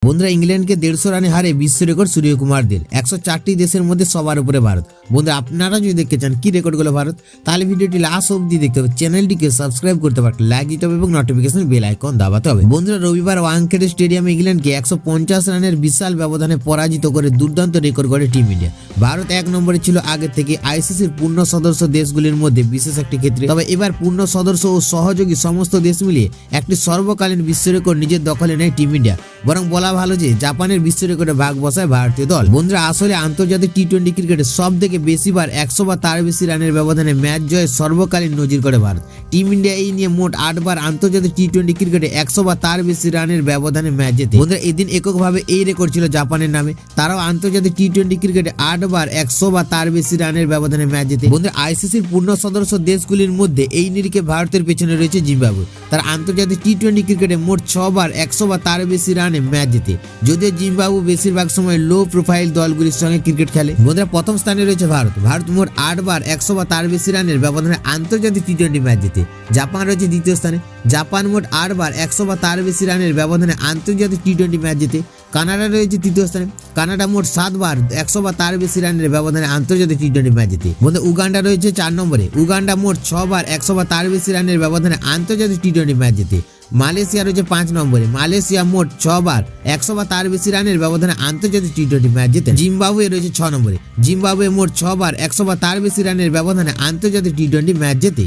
বন্ধুরা ইংল্যান্ডকে 150 রানে হারে বিশ্ব রেকর্ড সূর্যকুমারদের। 104টি দেশের মধ্যে সবার উপরে ভারত। বন্ধুরা আপনারা যদি দেখতে চান কি রেকর্ড গুলো ভারত, তাহলে ভিডিওটি লাস্ট অবধি দেখতে হবে। চ্যানেলটিকে সাবস্ক্রাইব করতে পারবেন, লাইক দিতে হবে এবং নোটিফিকেশন বেল আইকন দাবাতে হবে। বন্ধুরা রবিবার ওয়াংখেড়ে স্টেডিয়ামে ইংল্যান্ডকে 150 রানের বিশাল ব্যবধানে পরাজিত করে দুর্দান্ত রেকর্ড করে টিম ইন্ডিয়া। ভারত 1 নম্বরে ছিল আগে থেকে আইসিসির পূর্ণ সদস্য দেশগুলির মধ্যে বিশেষ একটি ক্ষেত্রে। তবে এবার পূর্ণ সদস্য ও সহযোগী সমস্ত দেশ মিলিয়ে একটি সর্বকালীন বিশ্ব রেকর্ড নিজের দখলে নেয় টিম ইন্ডিয়া। বরং বলা ভালো যে জাপানের বিশ্ব রেকর্ডে ভাগ বসায় ভারতীয় দল। বন্ধুরা আসলে আন্তর্জাতিক টি-20 ক্রিকেটে সব থেকে বেশিবার 100 বা তার বেশি রানের ব্যবধানে ম্যাচ জয়ের সর্বকালীন নজির করে ভারত। টিম ইন্ডিয়া এই নিয়ে মোট 8 বার আন্তর্জাতিক টি-20 ক্রিকেটে 100 বা তার বেশি রানের ব্যবধানে ম্যাচ জেতে। বন্ধুরা এদিন এককভাবে এই রেকর্ড ছিল জাপানের নামে। তারাও আন্তর্জাতিক টি-20 ক্রিকেটে 8 বার 100 বা তার বেশি রানের ব্যবধানে ম্যাচ জেতে। বন্ধুরা আইসিসির পূর্ণ সদস্য দেশগুলির মধ্যে এই নিরিখে ভারতের পেছনে রয়েছে জিম্বাবুয়ে। তার আন্তর্জাতিক টি-20 ক্রিকেটে মোট 6 বার 100 বা তার বেশি রানে ম্যাচ জেতে। যদিও জিম্বাবুয়ে বেশিরভাগ সময় লো প্রোফাইল দলগুলির সঙ্গে ক্রিকেট খেলে। বন্ধুরা প্রথম স্থানে রয়েছে ভারত। ভারত মোট 8 বার 100 বা তার বেশি রানের ব্যবধানে আন্তর্জাতিক টি-20 ম্যাচ জেতে। জাপান রয়েছে দ্বিতীয় স্থানে। জাপান মোট 8 বার 100 বা তার বেশি রানের ব্যবধানে আন্তর্জাতিক টি-20 ম্যাচ জেতে। কানাডা রয়েছে তৃতীয় স্থানে। কানাডা মোট 7 বার 100 বা তার বেশি রানের ব্যবধানে আন্তর্জাতিক টি-20 ম্যাচ জেতে। বন্ধু উগান্ডা রয়েছে 4 নম্বরে। উগান্ডা মোট 6 বার 100 বা তার বেশি রানের ব্যবধানে আন্তর্জাতিক টি-20 ম্যাচ জেতে। মালয়েশিয়া রয়েছে 5 নম্বরে। মালয়েশিয়া মোট 6 বার 100 বা তার বেশি রানের ব্যবধানে আন্তর্জাতিক টি-20 ম্যাচ জেতে। জিম্বাবুয়ে রয়েছে 6 নম্বরে। জিম্বাবুয়ে মোট 6 বার 100 বা তার বেশি রানের ব্যবধানে আন্তর্জাতিক টি-20 ম্যাচ জেতে।